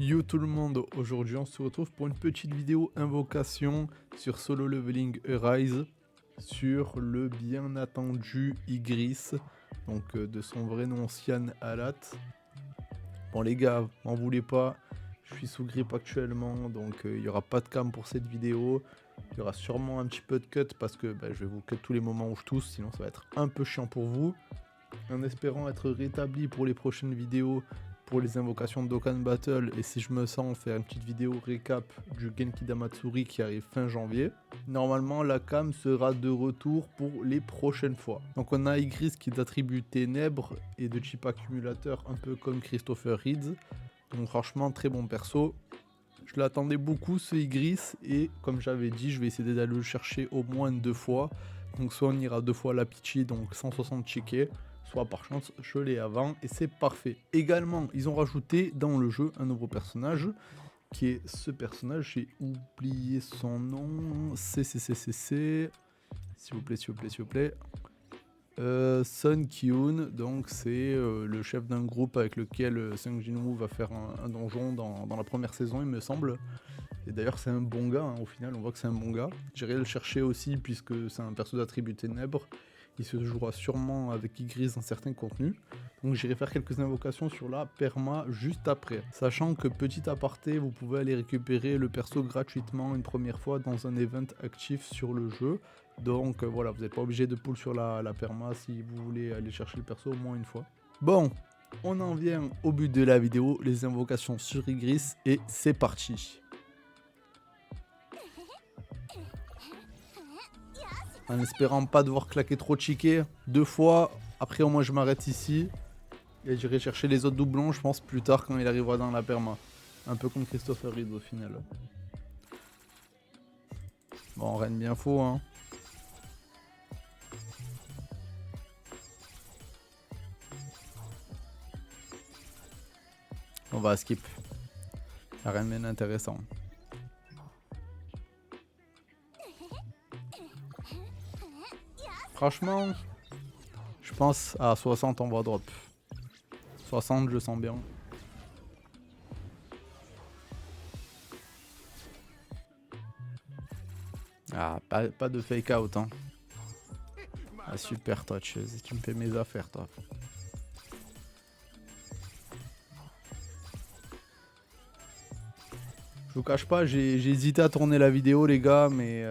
Yo tout le monde, aujourd'hui on se retrouve pour une petite vidéo invocation sur Solo Leveling Arise sur le bien attendu Igris, donc de son vrai nom Sian Alat. Bon les gars, m'en voulez pas, je suis sous grippe actuellement donc il n'y aura pas de cam pour cette vidéo. Il y aura sûrement un petit peu de cut parce que je vais vous cut tous les moments où je tousse, sinon ça va être un peu chiant pour vous. En espérant être rétabli pour les prochaines vidéos pour les invocations de Dokkan Battle, et si je me sens faire une petite vidéo récap du Genki Damatsuri qui arrive fin janvier. Normalement la cam sera de retour pour les prochaines fois. Donc on a Igris qui est d'attribut ténèbres et de type accumulateur un peu comme Christopher Reed. Donc franchement très bon perso. Je l'attendais beaucoup ce Igris et comme j'avais dit je vais essayer d'aller le chercher au moins 2 fois. Donc soit on ira 2 fois à la Pichi, donc 160 chiquets, soit par chance je l'ai avant et c'est parfait. Également ils ont rajouté dans le jeu un nouveau personnage qui est ce personnage, j'ai oublié son nom, s'il vous plaît, s'il vous plaît, s'il vous plaît. Sun Kyun, donc c'est le chef d'un groupe avec lequel Sung Jinwoo va faire un donjon dans la première saison il me semble. Et d'ailleurs c'est un bon gars, hein, au final on voit que c'est un bon gars. J'irai le chercher aussi puisque c'est un perso d'attribut ténèbres. Il se jouera sûrement avec Igris dans certains contenus. Donc j'irai faire quelques invocations sur la perma juste après. Sachant que petit aparté, vous pouvez aller récupérer le perso gratuitement une première fois dans un event actif sur le jeu. Donc voilà, vous n'êtes pas obligé de pull sur la perma si vous voulez aller chercher le perso au moins une fois. Bon, on en vient au but de la vidéo, les invocations sur Igris et c'est parti. En espérant pas devoir claquer trop de chiquets 2 fois, après au moins je m'arrête ici. Et j'irai chercher les autres doublons je pense plus tard quand il arrivera dans la perma. Un peu comme Christopher Reed au final. Bon, reine bien faux hein. On va skip. La reine bien intéressant. Franchement, je pense à 60 on va drop. 60 je sens bien. Ah, pas de fake out hein. Ah super toi, tu me fais mes affaires toi. Je vous cache pas, j'ai hésité à tourner la vidéo les gars, mais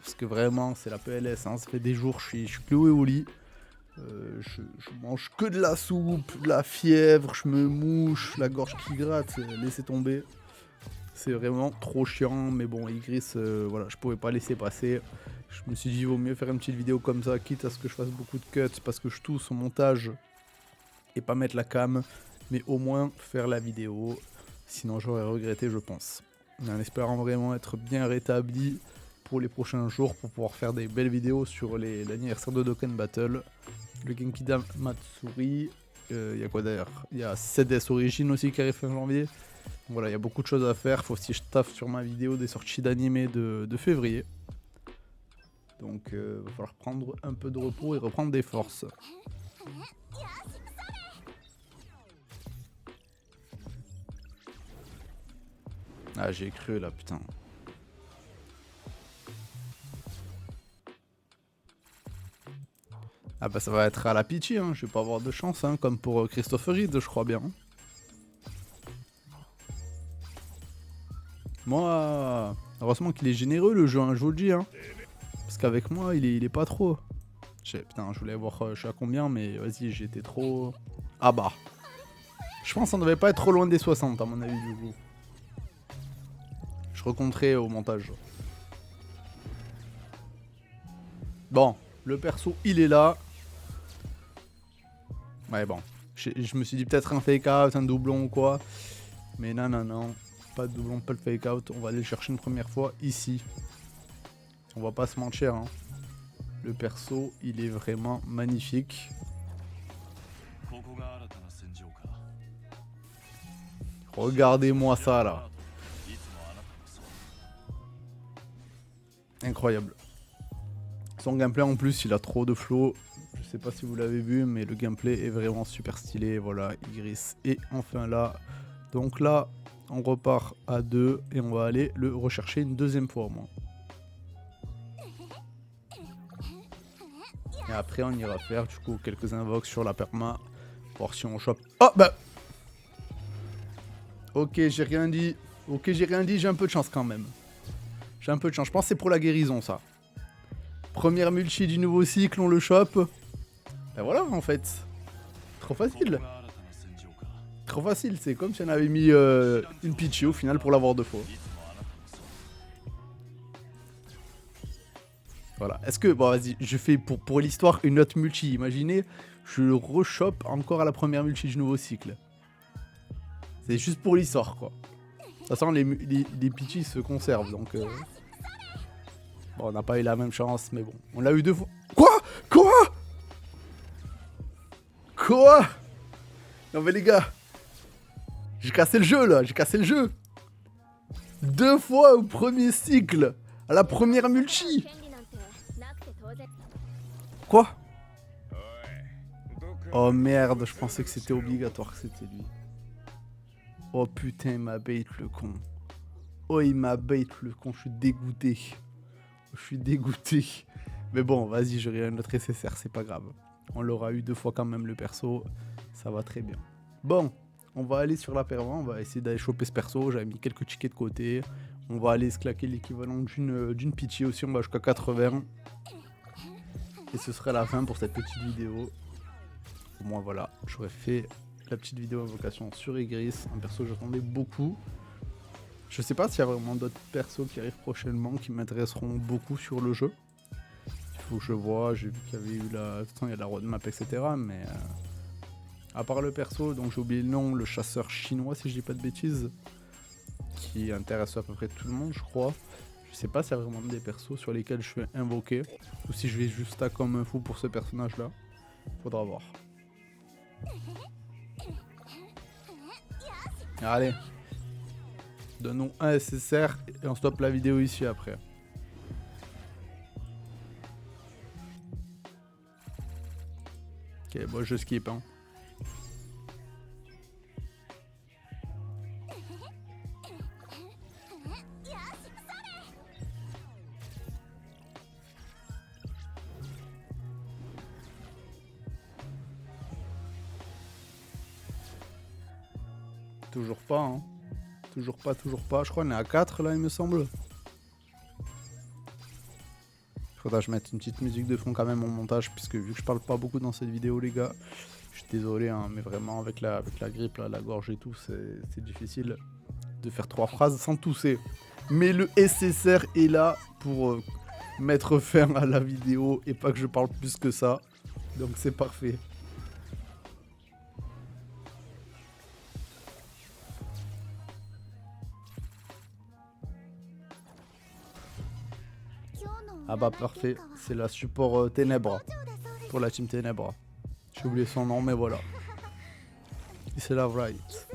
parce que vraiment c'est la PLS, hein, ça fait des jours je suis cloué au lit. Je mange que de la soupe, de la fièvre, je me mouche, la gorge qui gratte, laissez tomber. C'est vraiment trop chiant, mais bon, Igris, voilà, je pouvais pas laisser passer. Je me suis dit, il vaut mieux faire une petite vidéo comme ça, quitte à ce que je fasse beaucoup de cuts, parce que je tousse au montage et pas mettre la cam, mais au moins faire la vidéo. Sinon, j'aurais regretté, je pense. En espérant vraiment être bien rétabli pour les prochains jours, pour pouvoir faire des belles vidéos sur l'anniversaire de Dokkan Battle. Le Genki Damatsuri, il y a quoi d'ailleurs? Il y a 7S Origin aussi qui arrive fin janvier. Voilà, il y a beaucoup de choses à faire. Faut aussi que je taffe sur ma vidéo des sorties d'animé de février. Donc, il va falloir prendre un peu de repos et reprendre des forces. Ah, j'ai cru là, putain. Ah bah ça va être à la pitié, hein. Je vais pas avoir de chance, hein, comme pour Christopher Reed, je crois bien. Moi, heureusement qu'il est généreux le jeu, hein, je vous le dis. Hein. Parce qu'avec moi, il est pas trop. Putain, je voulais voir je suis à combien, mais vas-y, j'étais trop... Ah bah. Je pense qu'on devait pas être trop loin des 60 à mon avis du coup. Je recompterai au montage. Bon, le perso, il est là. Ouais, bon. Je me suis dit peut-être un fake out, un doublon ou quoi. Mais non, non, non. Pas de doublon, pas de fake out. On va aller le chercher une première fois ici. On va pas se mentir. Hein. Le perso, il est vraiment magnifique. Regardez-moi ça là. Incroyable. Son gameplay en plus, il a trop de flow. Je sais pas si vous l'avez vu, mais le gameplay est vraiment super stylé. Voilà, Igris est enfin là. Donc là, on repart à 2 et on va aller le rechercher une deuxième fois au moins. Et après, on ira faire du coup quelques invoques sur la perma. Voir si on chope. Oh bah. Ok, j'ai rien dit. Ok, j'ai rien dit, j'ai un peu de chance quand même. J'ai un peu de chance. Je pense que c'est pour la guérison ça. Première multi du nouveau cycle, on le chope. Ben voilà en fait. Trop facile. Trop facile, c'est comme si on avait mis une Pichi au final pour l'avoir 2 fois. Voilà. Est-ce que, bon vas-y, je fais pour l'histoire une autre multi. Imaginez, je le rechoppe encore à la première multi du nouveau cycle. C'est juste pour l'histoire quoi. De toute façon, les Pichi se conservent donc... Bon, on n'a pas eu la même chance, mais bon. On l'a eu 2 fois. Quoi? Non mais les gars, j'ai cassé le jeu là, j'ai cassé le jeu. 2 fois au premier cycle, à la première multi. Quoi? Oh merde, je pensais que c'était obligatoire que c'était lui. Oh putain, il m'a bait le con. Oh, il m'a bait le con, je suis dégoûté. Je suis dégoûté. Mais bon, vas-y, j'aurai un autre SSR, c'est pas grave. On l'aura eu 2 fois quand même le perso. Ça va très bien. Bon, on va aller sur la perma. On va essayer d'aller choper ce perso. J'avais mis quelques tickets de côté. On va aller se claquer l'équivalent d'une Pichi aussi. On va jusqu'à 80. Et ce sera la fin pour cette petite vidéo. Au moins voilà, j'aurais fait la petite vidéo invocation sur Igris. Un perso que j'attendais beaucoup. Je sais pas s'il y a vraiment d'autres persos qui arrivent prochainement qui m'intéresseront beaucoup sur le jeu. Il faut que je vois, j'ai vu qu'il y avait eu la... De toute façon, il y a la roadmap, etc. Mais à part le perso, donc j'ai oublié le nom, le chasseur chinois si je dis pas de bêtises, qui intéresse à peu près tout le monde je crois. Je sais pas s'il y a vraiment des persos sur lesquels je vais invoquer, ou si je vais juste stack comme un fou pour ce personnage là. Faudra voir. Allez. Donne-nous un SSR et on stoppe la vidéo ici après. Ok, bon je skip hein. Toujours pas hein. Toujours pas. Je crois qu'on est à 4 là il me semble. Faudra que je mette une petite musique de fond quand même en montage, puisque vu que je parle pas beaucoup dans cette vidéo les gars, je suis désolé hein, mais vraiment avec la grippe là, la gorge et tout, c'est difficile de faire 3 phrases sans tousser. Mais le SSR est là pour mettre fin à la vidéo et pas que je parle plus que ça. Donc c'est parfait. Ah bah parfait, c'est la support Ténèbres, pour la team Ténèbres. J'ai oublié son nom mais voilà. C'est la right.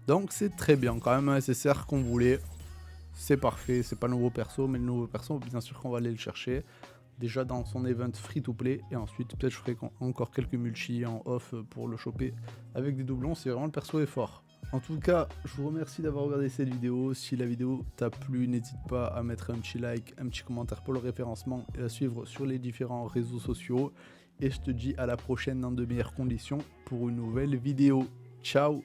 Donc c'est très bien, quand même un SSR qu'on voulait. C'est parfait, c'est pas le nouveau perso, mais le nouveau perso bien sûr qu'on va aller le chercher. Déjà dans son event free to play, et ensuite peut-être je ferai encore quelques multi en off pour le choper avec des doublons, si vraiment le perso est fort. En tout cas, je vous remercie d'avoir regardé cette vidéo. Si la vidéo t'a plu, n'hésite pas à mettre un petit like, un petit commentaire pour le référencement et à suivre sur les différents réseaux sociaux. Et je te dis à la prochaine dans de meilleures conditions pour une nouvelle vidéo. Ciao!